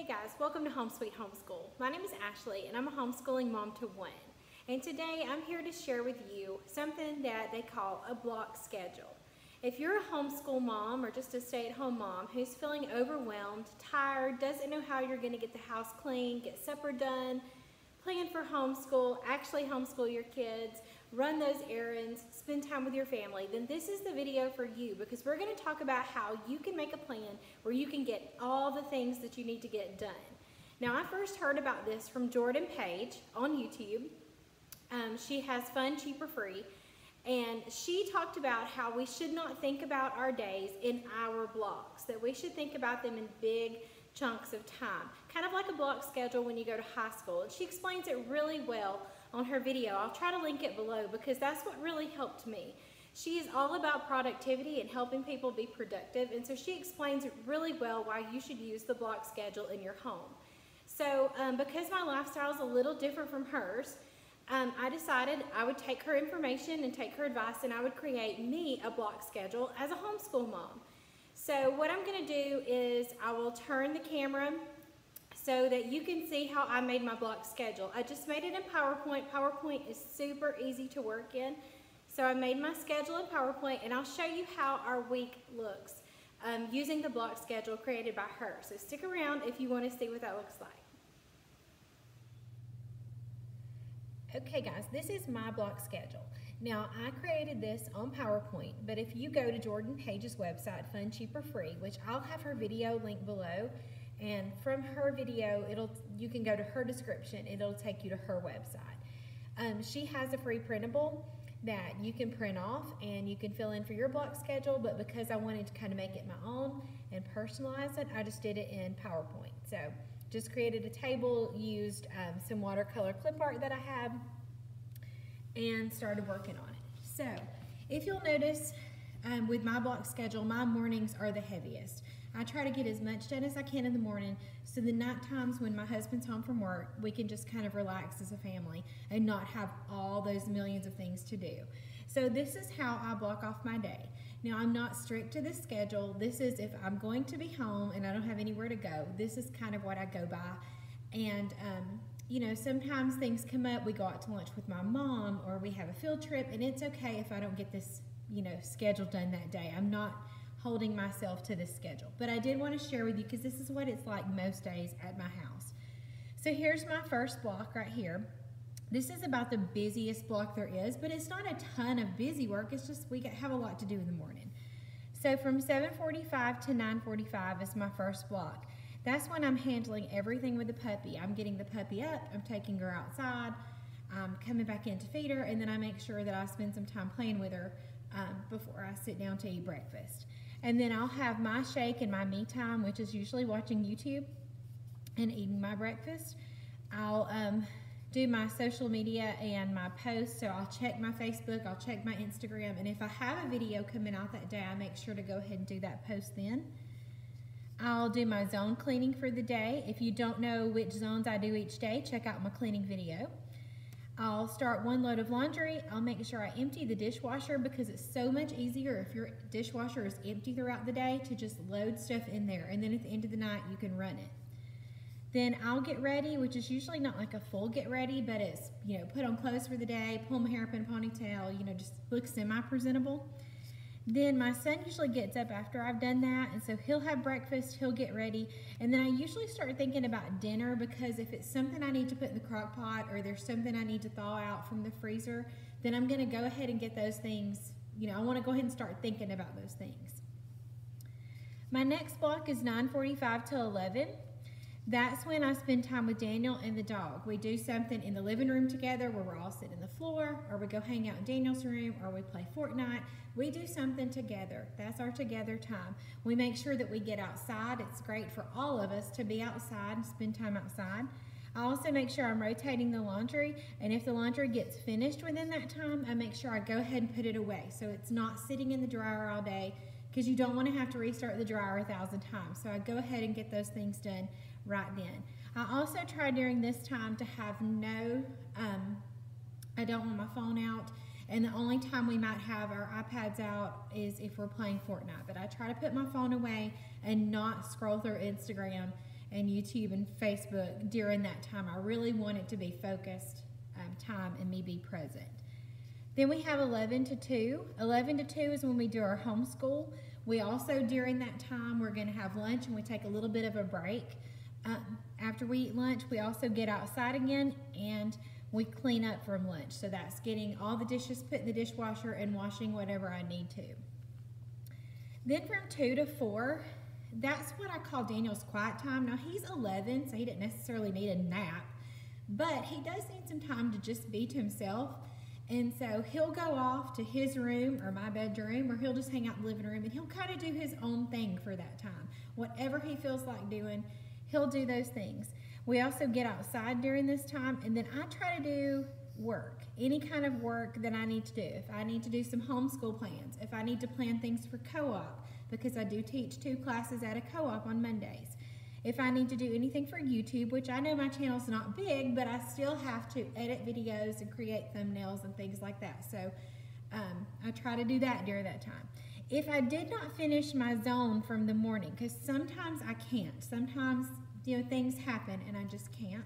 Hey guys, welcome to Home Sweet Homeschool. My name is Ashley and I'm a homeschooling mom to one. And today I'm here to share with you something that they call a block schedule. If you're a homeschool mom or just a stay-at-home mom who's feeling overwhelmed, tired, doesn't know how you're going to get the house clean, get supper done, plan for homeschool, actually homeschool your kids, run those errands, spend time with your family, then this is the video for you because we're going to talk about how you can make a plan where you can get all the things that you need to get done. Now, I first heard about this from Jordan Page on YouTube. She has Fun, Cheaper, Free, and she talked about how we should not think about our days in hour blocks, that we should think about them in big chunks of time, kind of like a block schedule when you go to high school. And she explains it really well on her video. I'll try to link it below because that's what really helped me. She is all about productivity and helping people be productive, and so she explains it really well why you should use the block schedule in your home. So because my lifestyle is a little different from hers, I decided I would take her information and take her advice, and I would create me a block schedule as a homeschool mom. So what I'm going to do is I will turn the camera so that you can see how I made my block schedule. I just made it in PowerPoint. PowerPoint is super easy to work in. So I made my schedule in PowerPoint, and I'll show you how our week looks using the block schedule created by her. So stick around if you want to see what that looks like. Okay guys, this is my block schedule. Now, I created this on PowerPoint, but if you go to Jordan Page's website, Fun, Cheaper, Free, which I'll have her video linked below, and from her video, you can go to her description, it'll take you to her website. She has a free printable that you can print off and you can fill in for your block schedule, but because I wanted to kind of make it my own and personalize it, I just did it in PowerPoint. So just created a table, used some watercolor clip art that I have, and started working on it. So if you'll notice, with my block schedule, my mornings are the heaviest. I try to get as much done as I can in the morning, so the night times when my husband's home from work, we can just kind of relax as a family and not have all those millions of things to do. So this is how I block off my day. Now, I'm not strict to this schedule. This is if I'm going to be home and I don't have anywhere to go, this is kind of what I go by. And you know, sometimes things come up, we go out to lunch with my mom or we have a field trip, and it's okay if I don't get this, you know, schedule done that day. I'm not holding myself to this schedule, but I did want to share with you because this is what it's like most days at my house. So here's my first block right here. This is about the busiest block there is, but it's not a ton of busy work. It's just we have a lot to do in the morning. So from 7:45 to 9:45 is my first block. That's when I'm handling everything with the puppy. I'm getting the puppy up, I'm taking her outside, I'm coming back in to feed her, and then I make sure that I spend some time playing with her before I sit down to eat breakfast. And then I'll have my shake and my me time, which is usually watching YouTube and eating my breakfast. I'll do my social media and my posts, so I'll check my Facebook, I'll check my Instagram, and if I have a video coming out that day, I make sure to go ahead and do that post then. I'll do my zone cleaning for the day. If you don't know which zones I do each day, check out my cleaning video. I'll start one load of laundry. I'll make sure I empty the dishwasher because it's so much easier if your dishwasher is empty throughout the day to just load stuff in there, and then at the end of the night you can run it. Then I'll get ready, which is usually not like a full get ready, but it's, you know, put on clothes for the day, pull my hair up in a ponytail, you know, just look semi-presentable. Then my son usually gets up after I've done that, and so he'll have breakfast, he'll get ready, and then I usually start thinking about dinner because if it's something I need to put in the crock pot or there's something I need to thaw out from the freezer, then I'm gonna go ahead and get those things, you know, I wanna go ahead and start thinking about those things. My next block is 9:45 to 11. That's when I spend time with Daniel and the dog. We do something in the living room together where we're all sitting on the floor, or we go hang out in Daniel's room, or we play Fortnite. We do something together. That's our together time. We make sure that we get outside. It's great for all of us to be outside and spend time outside. I also make sure I'm rotating the laundry, and if the laundry gets finished within that time, I make sure I go ahead and put it away so it's not sitting in the dryer all day, because you don't want to have to restart the dryer 1,000 times. So I go ahead and get those things done right then. I also try during this time to have I don't want my phone out, and the only time we might have our iPads out is if we're playing Fortnite. But I try to put my phone away and not scroll through Instagram and YouTube and Facebook during that time. I really want it to be focused time and me be present. Then we have 11 to 2. 11 to 2 is when we do our homeschool. We also, during that time, we're going to have lunch and we take a little bit of a break. After we eat lunch, we also get outside again and we clean up from lunch. So that's getting all the dishes put in the dishwasher and washing whatever I need to. Then from 2 to 4, that's what I call Daniel's quiet time. Now he's 11, so he didn't necessarily need a nap, but he does need some time to just be to himself. And so he'll go off to his room or my bedroom, or he'll just hang out in the living room and he'll kind of do his own thing for that time. Whatever he feels like doing, he'll do those things. We also get outside during this time, and then I try to do work, any kind of work that I need to do. If I need to do some homeschool plans, if I need to plan things for co-op, because I do teach 2 classes at a co-op on Mondays. If I need to do anything for YouTube, which I know my channel's not big, but I still have to edit videos and create thumbnails and things like that. So I try to do that during that time. If I did not finish my zone from the morning, because sometimes I can't. Sometimes, things happen and I just can't.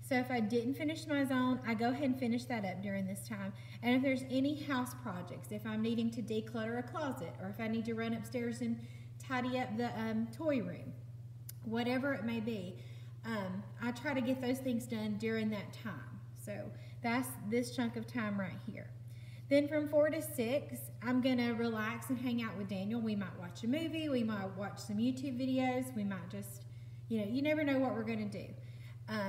So if I didn't finish my zone, I go ahead and finish that up during this time. And if there's any house projects, if I'm needing to declutter a closet, or if I need to run upstairs and tidy up the toy room, whatever it may be, I try to get those things done during that time. So that's this chunk of time right here. Then from 4 to 6, I'm going to relax and hang out with Daniel. We might watch a movie, we might watch some YouTube videos, we might just, you never know what we're going to do.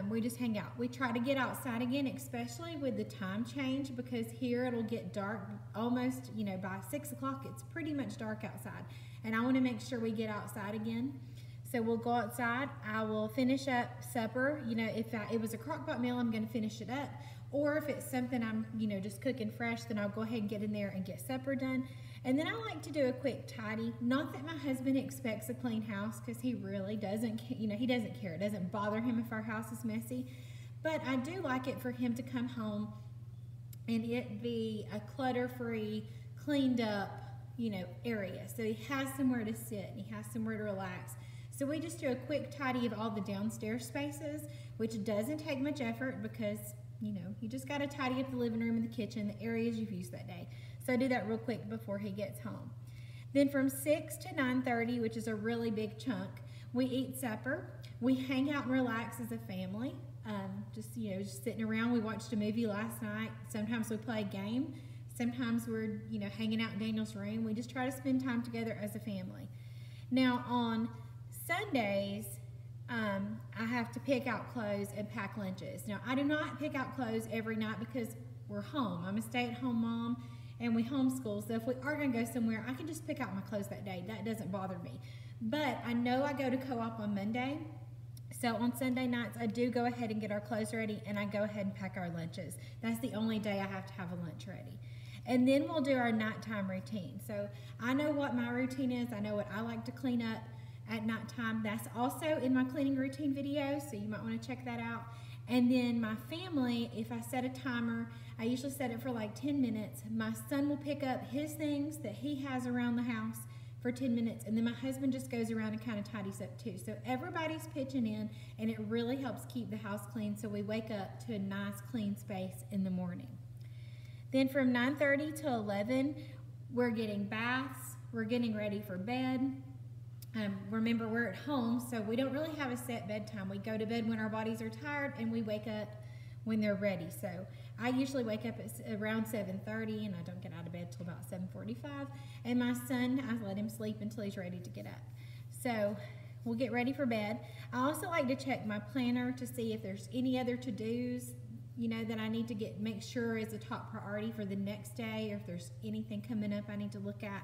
We just hang out. We try to get outside again, especially with the time change, because here it'll get dark almost, by 6 o'clock, it's pretty much dark outside. And I want to make sure we get outside again. So we'll go outside. I will finish up supper. If it was a crock-pot meal, I'm going to finish it up. Or if it's something I'm, just cooking fresh, then I'll go ahead and get in there and get supper done. And then I like to do a quick tidy. Not that my husband expects a clean house, because he really doesn't, he doesn't care. It doesn't bother him if our house is messy. But I do like it for him to come home and it be a clutter-free, cleaned up, area. So he has somewhere to sit and he has somewhere to relax. So we just do a quick tidy of all the downstairs spaces, which doesn't take much effort because, you just got to tidy up the living room and the kitchen, the areas you've used that day. So I do that real quick before he gets home. Then from 6 to 9:30, which is a really big chunk, we eat supper. We hang out and relax as a family. Just sitting around. We watched a movie last night. Sometimes we play a game. Sometimes we're, hanging out in Daniel's room. We just try to spend time together as a family. Now on Sundays, I have to pick out clothes and pack lunches. Now, I do not pick out clothes every night because we're home. I'm a stay-at-home mom and we homeschool. So if we are going to go somewhere, I can just pick out my clothes that day. That doesn't bother me. But I know I go to co-op on Monday. So on Sunday nights, I do go ahead and get our clothes ready and I go ahead and pack our lunches. That's the only day I have to have a lunch ready. And then we'll do our nighttime routine. So I know what my routine is. I know what I like to clean up at nighttime. That's also in my cleaning routine video, so you might want to check that out. And then my family, if I set a timer, I usually set it for like 10 minutes. My son will pick up his things that he has around the house for 10 minutes, and then my husband just goes around and kind of tidies up too. So everybody's pitching in, and it really helps keep the house clean so we wake up to a nice clean space in the morning. Then from 9:30 to 11, we're getting baths, we're getting ready for bed. Remember, we're at home, so we don't really have a set bedtime. We go to bed when our bodies are tired, and we wake up when they're ready. So I usually wake up at around 7:30, and I don't get out of bed till about 7:45. And my son, I let him sleep until he's ready to get up. So we'll get ready for bed. I also like to check my planner to see if there's any other to-dos, that I need to make sure is a top priority for the next day, or if there's anything coming up I need to look at.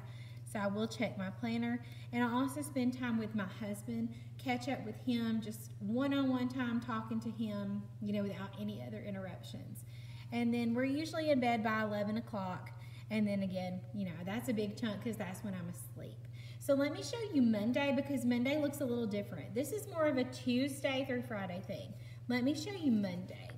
So I will check my planner, and I also spend time with my husband, catch up with him, just one-on-one time talking to him, without any other interruptions. And then we're usually in bed by 11 o'clock, and then again, that's a big chunk because that's when I'm asleep. So let me show you Monday, because Monday looks a little different. This is more of a Tuesday through Friday thing. Let me show you Monday.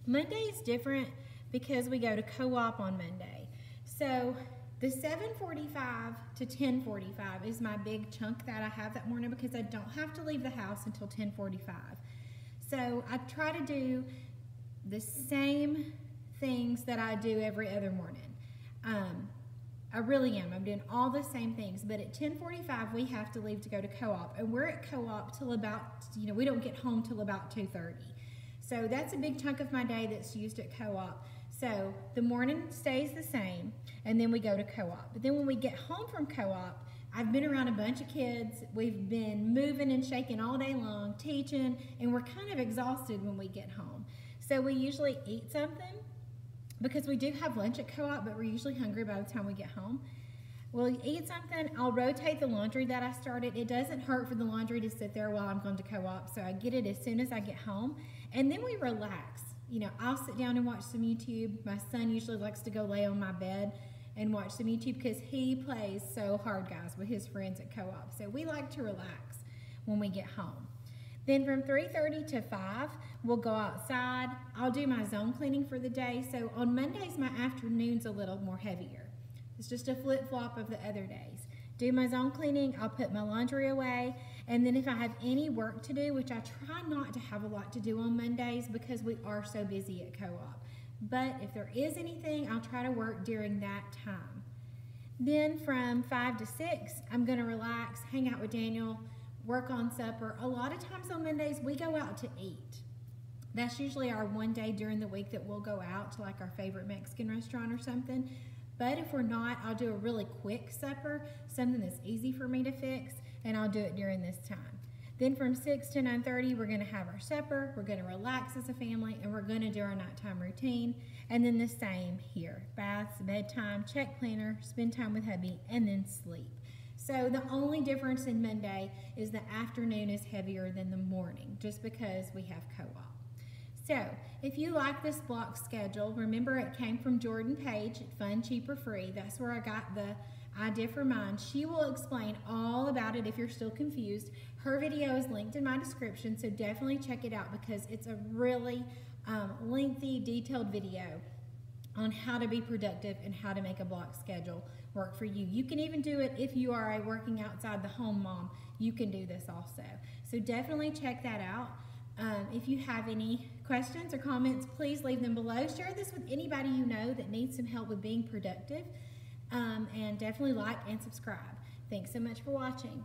Monday is different because we go to co-op on Monday. So The 7:45 to 10:45 is my big chunk that I have that morning because I don't have to leave the house until 10:45. So I try to do the same things that I do every other morning. I really am. I'm doing all the same things, but at 10:45 we have to leave to go to co-op, and we're at co-op till about, we don't get home till about 2:30. So that's a big chunk of my day that's used at co-op. So the morning stays the same, and then we go to co-op. But then when we get home from co-op, I've been around a bunch of kids. We've been moving and shaking all day long, teaching, and we're kind of exhausted when we get home. So we usually eat something, because we do have lunch at co-op, but we're usually hungry by the time we get home. We'll eat something. I'll rotate the laundry that I started. It doesn't hurt for the laundry to sit there while I'm going to co-op, so I get it as soon as I get home. And then we relax. I'll sit down and watch some YouTube. My son usually likes to go lay on my bed and watch some YouTube because he plays so hard, guys, with his friends at co-op. So we like to relax when we get home. Then from 3:30 to 5, we'll go outside. I'll do my zone cleaning for the day. So on Mondays, my afternoon's a little more heavier. It's just a flip-flop of the other days. Do my zone cleaning, I'll put my laundry away, and then if I have any work to do, which I try not to have a lot to do on Mondays because we are so busy at co-op. But if there is anything, I'll try to work during that time. Then from 5 to 6, I'm gonna relax, hang out with Daniel, work on supper. A lot of times on Mondays, we go out to eat. That's usually our one day during the week that we'll go out to like our favorite Mexican restaurant or something. But if we're not, I'll do a really quick supper, something that's easy for me to fix, and I'll do it during this time. Then from 6 to 9:30, we're gonna have our supper, we're gonna relax as a family, and we're gonna do our nighttime routine. And then the same here, baths, bedtime, check planner, spend time with hubby, and then sleep. So the only difference in Monday is the afternoon is heavier than the morning, just because we have co-op. So if you like this block schedule, remember it came from Jordan Page at Fun, Cheaper, Free. That's where I got the idea for mine. She will explain all about it if you're still confused. Her video is linked in my description, so definitely check it out because it's a really lengthy, detailed video on how to be productive and how to make a block schedule work for you. You can even do it if you are a working outside the home mom. You can do this also. So definitely check that out. If you have any questions or comments, please leave them below. Share this with anybody you know that needs some help with being productive. And definitely like and subscribe. Thanks so much for watching.